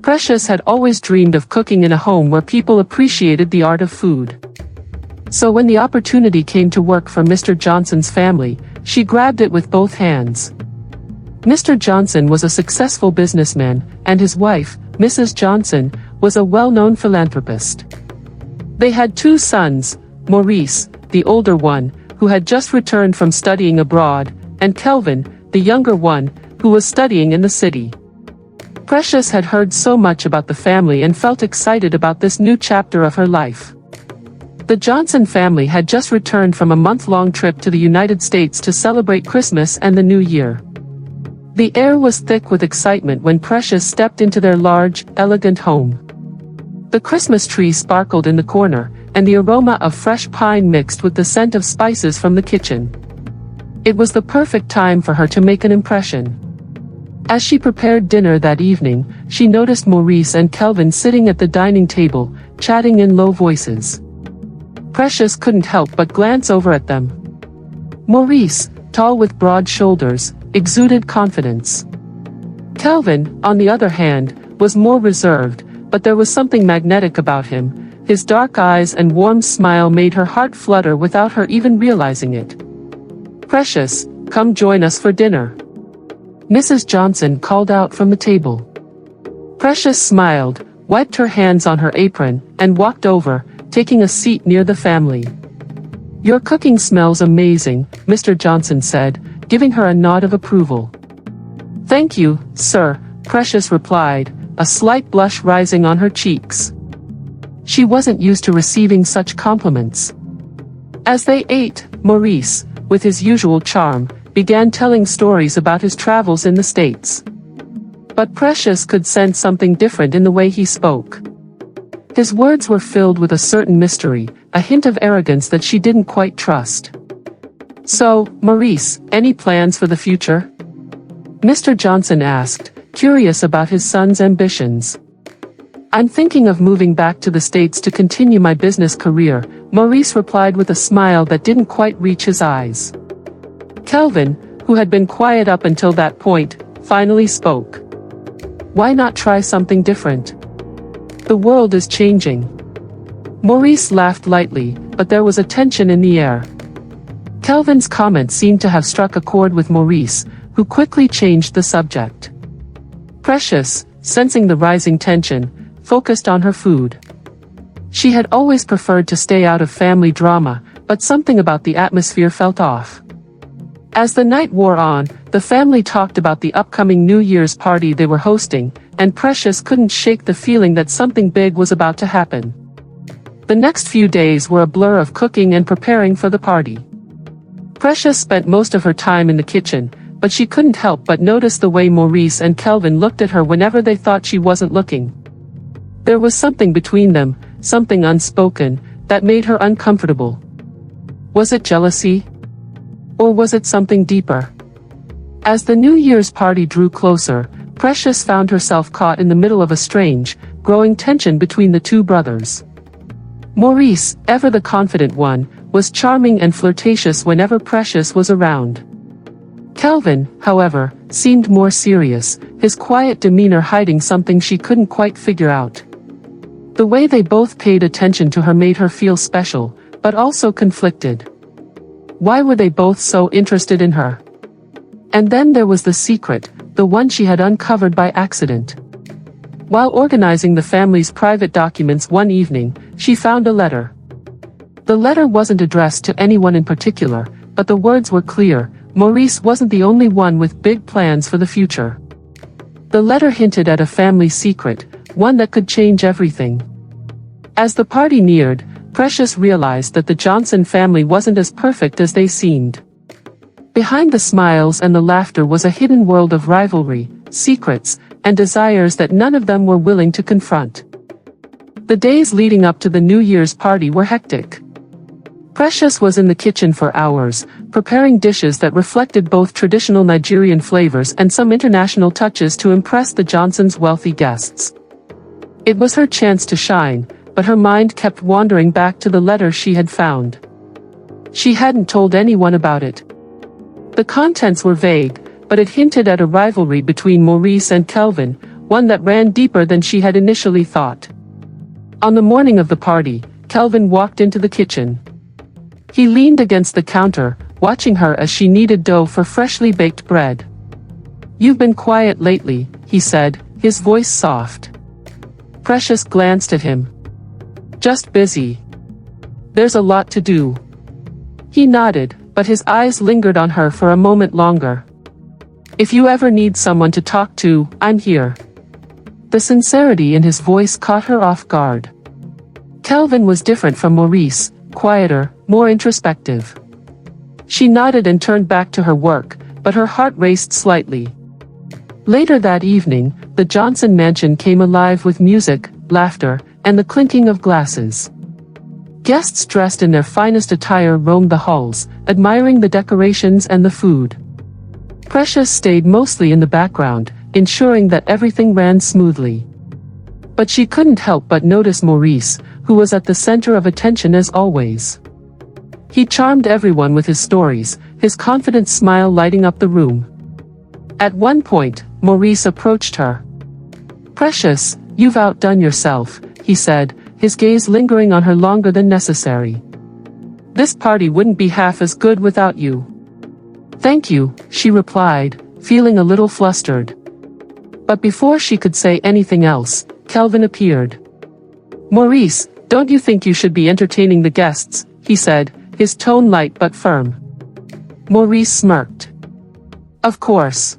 Precious had always dreamed of cooking in a home where people appreciated the art of food. So when the opportunity came to work for Mr. Johnson's family, she grabbed it with both hands. Mr. Johnson was a successful businessman, and his wife, Mrs. Johnson, was a well-known philanthropist. They had 2 sons, Maurice, the older one, who had just returned from studying abroad, and Kelvin, the younger one, who was studying in the city. Precious had heard so much about the family and felt excited about this new chapter of her life. The Johnson family had just returned from a month-long trip to the United States to celebrate Christmas and the New Year. The air was thick with excitement when Precious stepped into their large, elegant home. The Christmas tree sparkled in the corner, and the aroma of fresh pine mixed with the scent of spices from the kitchen. It was the perfect time for her to make an impression. As she prepared dinner that evening, she noticed Maurice and Kelvin sitting at the dining table, chatting in low voices. Precious couldn't help but glance over at them. Maurice, tall with broad shoulders, exuded confidence. Kelvin, on the other hand, was more reserved, but there was something magnetic about him. His dark eyes and warm smile made her heart flutter without her even realizing it. "Precious, come join us for dinner," Mrs. Johnson called out from the table. Precious smiled, wiped her hands on her apron, and walked over, taking a seat near the family. "Your cooking smells amazing," Mr. Johnson said, giving her a nod of approval. "Thank you, sir," Precious replied, a slight blush rising on her cheeks. She wasn't used to receiving such compliments. As they ate, Maurice, with his usual charm, began telling stories about his travels in the States. But Precious could sense something different in the way he spoke. His words were filled with a certain mystery, a hint of arrogance that she didn't quite trust. "So, Maurice, any plans for the future?" Mr. Johnson asked, curious about his son's ambitions. "I'm thinking of moving back to the States to continue my business career," Maurice replied with a smile that didn't quite reach his eyes. Kelvin, who had been quiet up until that point, finally spoke. "Why not try something different? The world is changing." Maurice laughed lightly, but there was a tension in the air. Kelvin's comment seemed to have struck a chord with Maurice, who quickly changed the subject. Precious, sensing the rising tension, focused on her food. She had always preferred to stay out of family drama, but something about the atmosphere felt off. As the night wore on, the family talked about the upcoming New Year's party they were hosting, and Precious couldn't shake the feeling that something big was about to happen. The next few days were a blur of cooking and preparing for the party. Precious spent most of her time in the kitchen, but she couldn't help but notice the way Maurice and Kelvin looked at her whenever they thought she wasn't looking. There was something between them, something unspoken, that made her uncomfortable. Was it jealousy? Or was it something deeper? As the New Year's party drew closer, Precious found herself caught in the middle of a strange, growing tension between the 2 brothers. Maurice, ever the confident one, was charming and flirtatious whenever Precious was around. Kelvin, however, seemed more serious, his quiet demeanor hiding something she couldn't quite figure out. The way they both paid attention to her made her feel special, but also conflicted. Why were they both so interested in her? And then there was the secret, the one she had uncovered by accident. While organizing the family's private documents one evening, she found a letter. The letter wasn't addressed to anyone in particular, but the words were clear: Maurice wasn't the only one with big plans for the future. The letter hinted at a family secret, one that could change everything. As the party neared, Precious realized that the Johnson family wasn't as perfect as they seemed. Behind the smiles and the laughter was a hidden world of rivalry, secrets, and desires that none of them were willing to confront. The days leading up to the New Year's party were hectic. Precious was in the kitchen for hours, preparing dishes that reflected both traditional Nigerian flavors and some international touches to impress the Johnsons' wealthy guests. It was her chance to shine, but her mind kept wandering back to the letter she had found. She hadn't told anyone about it. The contents were vague, but it hinted at a rivalry between Maurice and Kelvin, one that ran deeper than she had initially thought. On the morning of the party, Kelvin walked into the kitchen. He leaned against the counter, watching her as she kneaded dough for freshly baked bread. "You've been quiet lately," he said, his voice soft. Precious glanced at him. "Just busy. There's a lot to do." He nodded, but his eyes lingered on her for a moment longer. "If you ever need someone to talk to, I'm here." The sincerity in his voice caught her off guard. Kelvin was different from Maurice, quieter, more introspective. She nodded and turned back to her work, but her heart raced slightly. Later that evening, the Johnson mansion came alive with music, laughter, and the clinking of glasses. Guests dressed in their finest attire roamed the halls, admiring the decorations and the food. Precious stayed mostly in the background, ensuring that everything ran smoothly. But she couldn't help but notice Maurice, who was at the center of attention as always. He charmed everyone with his stories, his confident smile lighting up the room. At one point, Maurice approached her. "Precious, you've outdone yourself," he said, his gaze lingering on her longer than necessary. "This party wouldn't be half as good without you." "Thank you," she replied, feeling a little flustered. But before she could say anything else, Kelvin appeared. "Maurice, don't you think you should be entertaining the guests?" he said, his tone light but firm. Maurice smirked. "Of course.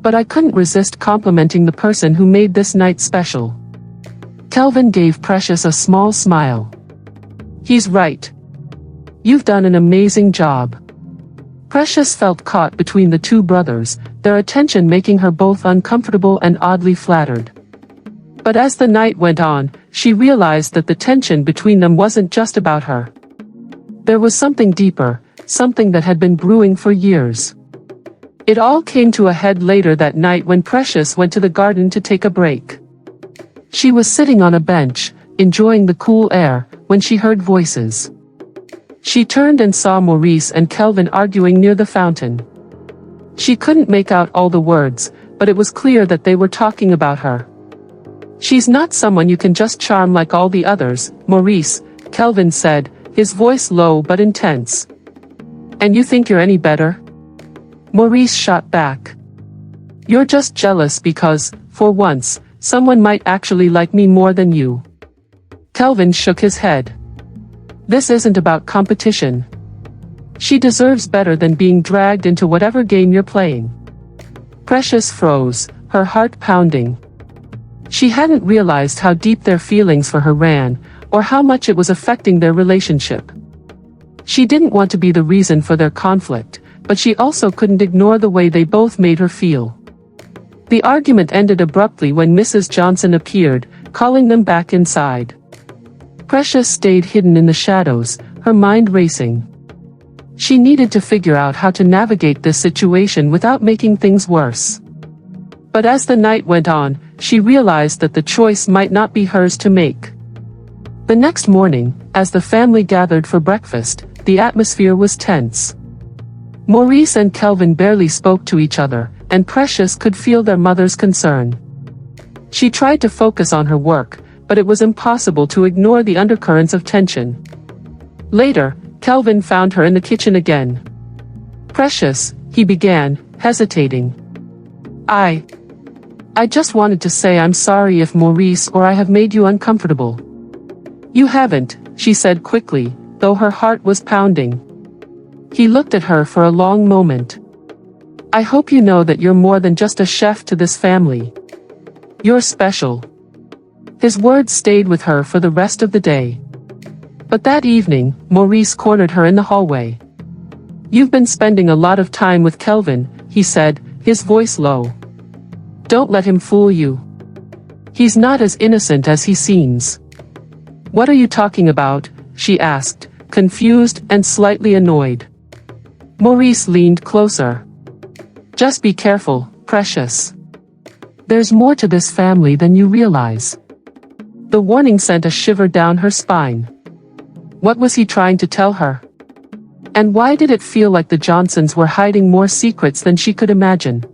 But I couldn't resist complimenting the person who made this night special." Kelvin gave Precious a small smile. "He's right. You've done an amazing job." Precious felt caught between the two brothers, their attention making her both uncomfortable and oddly flattered. But as the night went on, she realized that the tension between them wasn't just about her. There was something deeper, something that had been brewing for years. It all came to a head later that night when Precious went to the garden to take a break. She was sitting on a bench, enjoying the cool air, when she heard voices. She turned and saw Maurice and Kelvin arguing near the fountain. She couldn't make out all the words, but it was clear that they were talking about her. "She's not someone you can just charm like all the others, Maurice," Kelvin said, his voice low but intense. "And you think you're any better?" Maurice shot back. "You're just jealous because, for once, someone might actually like me more than you." Kelvin shook his head. "This isn't about competition. She deserves better than being dragged into whatever game you're playing." Precious froze, her heart pounding. She hadn't realized how deep their feelings for her ran, or how much it was affecting their relationship. She didn't want to be the reason for their conflict, but she also couldn't ignore the way they both made her feel. The argument ended abruptly when Mrs. Johnson appeared, calling them back inside. Precious stayed hidden in the shadows, her mind racing. She needed to figure out how to navigate this situation without making things worse. But as the night went on, she realized that the choice might not be hers to make. The next morning, as the family gathered for breakfast, the atmosphere was tense. Maurice and Kelvin barely spoke to each other, and Precious could feel their mother's concern. She tried to focus on her work, but it was impossible to ignore the undercurrents of tension. Later, Kelvin found her in the kitchen again. "Precious," he began, hesitating. I just wanted to say I'm sorry if Maurice or I have made you uncomfortable." "You haven't," she said quickly, though her heart was pounding. He looked at her for a long moment. "I hope you know that you're more than just a chef to this family. You're special." His words stayed with her for the rest of the day. But that evening, Maurice cornered her in the hallway. "You've been spending a lot of time with Kelvin," he said, his voice low. "Don't let him fool you. He's not as innocent as he seems." "What are you talking about?" she asked, confused and slightly annoyed. Maurice leaned closer. "Just be careful, Precious. There's more to this family than you realize." The warning sent a shiver down her spine. What was he trying to tell her? And why did it feel like the Johnsons were hiding more secrets than she could imagine?